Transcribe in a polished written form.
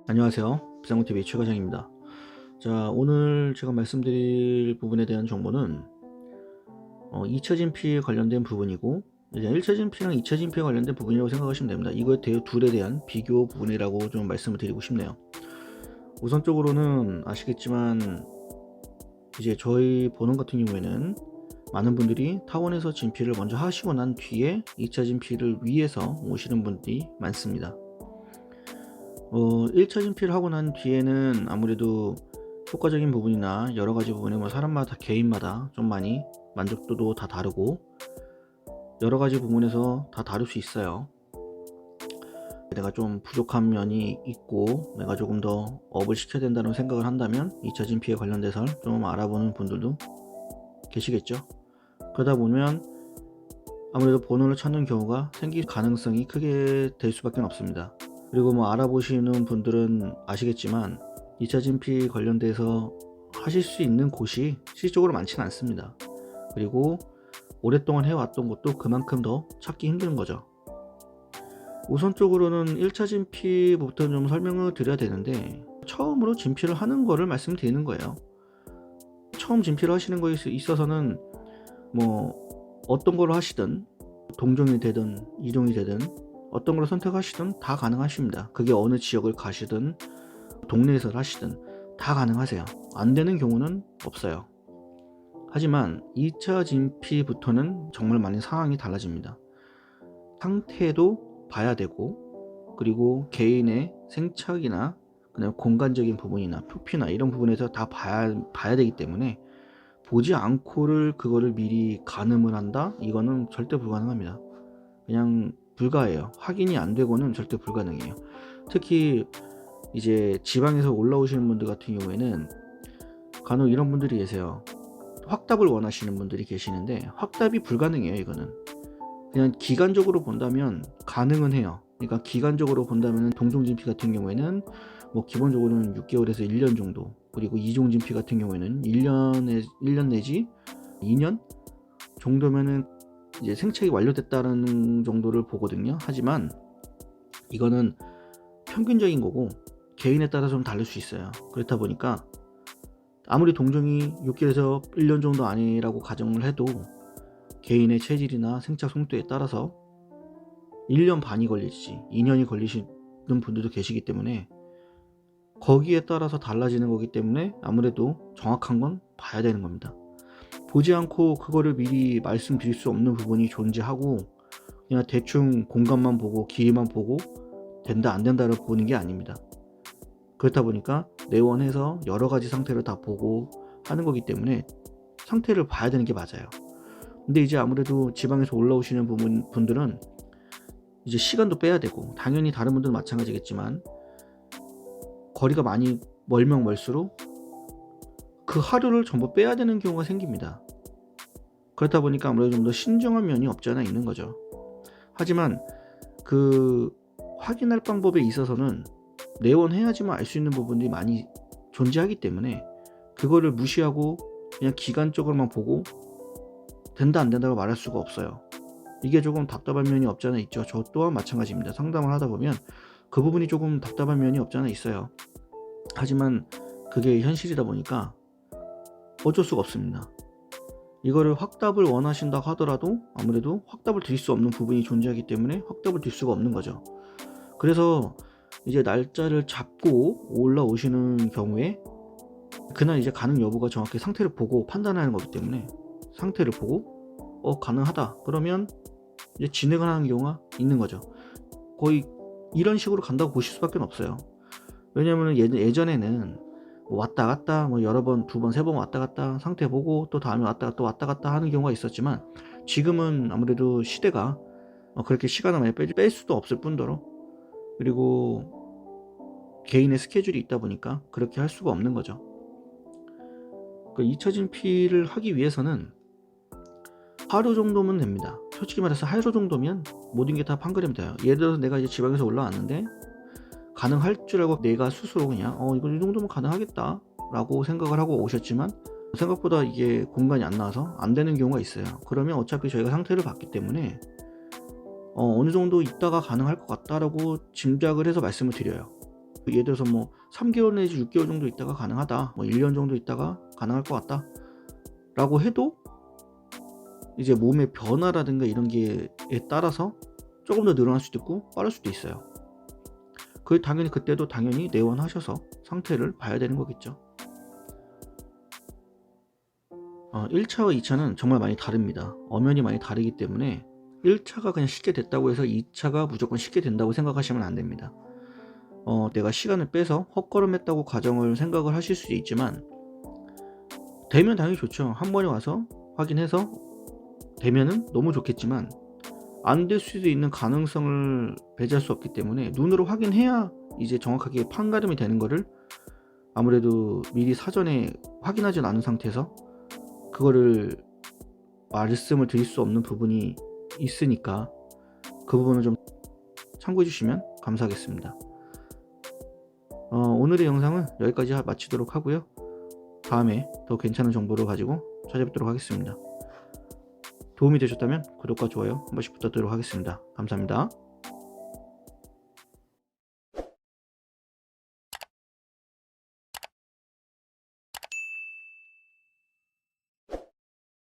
안녕하세요. 비상구TV 최과장입니다. 자, 오늘 제가 말씀드릴 부분에 대한 정보는 2차 진피에 관련된 부분이고, 이제 1차 진피랑 2차 진피에 관련된 부분이라고 생각하시면 됩니다. 이거에 대해 둘에 대한 비교 부분이라고 좀 말씀을 드리고 싶네요. 우선적으로는 아시겠지만 이제 저희 본원 같은 경우에는 많은 분들이 타원에서 진피를 먼저 하시고 난 뒤에 2차 진피를 위해서 오시는 분들이 많습니다. 1차 진피를 하고 난 뒤에는 아무래도 효과적인 부분이나 여러가지 부분에 사람마다 개인마다 좀 많이 만족도도 다 다르고 여러가지 부분에서 다 다를 수 있어요. 내가 좀 부족한 면이 있고 내가 조금 더 업을 시켜야 된다는 생각을 한다면 2차 진피에 관련돼서 좀 알아보는 분들도 계시겠죠. 그러다 보면 아무래도 본원을 찾는 경우가 생길 가능성이 크게 될 수밖에 없습니다. 그리고 알아보시는 분들은 아시겠지만 2차 진피 관련돼서 하실 수 있는 곳이 실질적으로 많지는 않습니다. 그리고 오랫동안 해왔던 곳도 그만큼 더 찾기 힘든 거죠. 우선적으로는 1차 진피부터 좀 설명을 드려야 되는데, 처음으로 진피를 하는 거를 말씀드리는 거예요. 처음 진피를 하시는 거에 있어서는 어떤 걸 하시든, 동종이 되든 이종이 되든 어떤 걸 선택하시든 다 가능하십니다. 그게 어느 지역을 가시든 동네에서 하시든 다 가능하세요. 안 되는 경우는 없어요. 하지만 2차 진피부터는 정말 많이 상황이 달라집니다. 상태도 봐야 되고, 그리고 개인의 생착이나 그냥 공간적인 부분이나 표피나 이런 부분에서 다 봐야 되기 때문에 보지 않고를 그거를 미리 가늠을 한다? 이거는 절대 불가능합니다. 그냥 불가해요. 확인이 안 되고는 절대 불가능해요. 특히 이제 지방에서 올라오시는 분들 같은 경우에는 간혹 이런 분들이 계세요. 확답을 원하시는 분들이 계시는데 확답이 불가능해요. 이거는 그냥 기간적으로 본다면 가능은 해요. 그러니까 기간적으로 본다면 동종진피 같은 경우에는 기본적으로는 6개월에서 1년 정도, 그리고 이종진피 같은 경우에는 1년 내지 2년 정도면은 이제 생착이 완료됐다는 정도를 보거든요. 하지만 이거는 평균적인 거고 개인에 따라 좀 다를 수 있어요. 그렇다 보니까 아무리 동종이 6개월에서 1년 정도 아니라고 가정을 해도 개인의 체질이나 생착 속도에 따라서 1년 반이 걸릴지 2년이 걸리시는 분들도 계시기 때문에 거기에 따라서 달라지는 거기 때문에 아무래도 정확한 건 봐야 되는 겁니다. 보지 않고 그거를 미리 말씀드릴 수 없는 부분이 존재하고 그냥 대충 공간만 보고 길이만 보고 된다 안 된다를 보는 게 아닙니다. 그렇다 보니까 내원해서 여러 가지 상태를 다 보고 하는 거기 때문에 상태를 봐야 되는 게 맞아요. 근데 이제 아무래도 지방에서 올라오시는 분들은 이제 시간도 빼야 되고, 당연히 다른 분들은 마찬가지겠지만 거리가 많이 멀면 멀수록 그 하루를 전부 빼야 되는 경우가 생깁니다. 그렇다 보니까 아무래도 좀 더 신중한 면이 없지 않아 있는 거죠. 하지만 그 확인할 방법에 있어서는 내원해야지만 알 수 있는 부분들이 많이 존재하기 때문에 그거를 무시하고 그냥 기간적으로만 보고 된다 안 된다고 말할 수가 없어요. 이게 조금 답답한 면이 없지 않아 있죠. 저 또한 마찬가지입니다. 상담을 하다 보면 그 부분이 조금 답답한 면이 없지 않아 있어요. 하지만 그게 현실이다 보니까 어쩔 수가 없습니다. 이거를 확답을 원하신다 하더라도 아무래도 확답을 드릴 수 없는 부분이 존재하기 때문에 확답을 드릴 수가 없는 거죠. 그래서 이제 날짜를 잡고 올라오시는 경우에 그날 이제 가능 여부가 정확히 상태를 보고 판단하는 거기 때문에 상태를 보고 가능하다 그러면 이제 진행을 하는 경우가 있는 거죠. 거의 이런 식으로 간다고 보실 수밖에 없어요. 왜냐면 예전에는 왔다 갔다 여러 번, 두 번, 세 번 왔다 갔다 상태 보고 또 다음에 왔다 갔다 하는 경우가 있었지만, 지금은 아무래도 시대가 그렇게 시간을 많이 뺄 수도 없을 뿐더러, 그리고 개인의 스케줄이 있다 보니까 그렇게 할 수가 없는 거죠. 그 2차 진피를 하기 위해서는 하루 정도면 됩니다. 솔직히 말해서 하루 정도면 모든 게 다 판가름 돼요. 예를 들어서 내가 이제 지방에서 올라왔는데 가능할 줄 알고 내가 스스로 그냥 이거 이 정도면 가능하겠다 라고 생각을 하고 오셨지만 생각보다 이게 공간이 안 나와서 안 되는 경우가 있어요. 그러면 어차피 저희가 상태를 봤기 때문에 어느 정도 있다가 가능할 것 같다라고 짐작을 해서 말씀을 드려요. 예를 들어서 뭐 3개월 내지 6개월 정도 있다가 가능하다, 뭐 1년 정도 있다가 가능할 것 같다 라고 해도 이제 몸의 변화라든가 이런 게에 따라서 조금 더 늘어날 수도 있고 빠를 수도 있어요. 당연히 그때도 당연히 내원하셔서 상태를 봐야 되는 거겠죠. 1차와 2차는 정말 많이 다릅니다. 엄연히 많이 다르기 때문에 1차가 그냥 쉽게 됐다고 해서 2차가 무조건 쉽게 된다고 생각하시면 안 됩니다. 내가 시간을 빼서 헛걸음했다고 가정을 생각을 하실 수도 있지만, 되면 당연히 좋죠. 한 번에 와서 확인해서 되면은 너무 좋겠지만 안 될 수도 있는 가능성을 배제할 수 없기 때문에 눈으로 확인해야 이제 정확하게 판가름이 되는 거를 아무래도 미리 사전에 확인하지 않은 상태에서 그거를 말씀을 드릴 수 없는 부분이 있으니까 그 부분을 좀 참고해 주시면 감사하겠습니다. 오늘의 영상은 여기까지 마치도록 하고요. 다음에 더 괜찮은 정보를 가지고 찾아뵙도록 하겠습니다. 도움이 되셨다면 구독과 좋아요 한 번씩 부탁드리도록 하겠습니다. 감사합니다.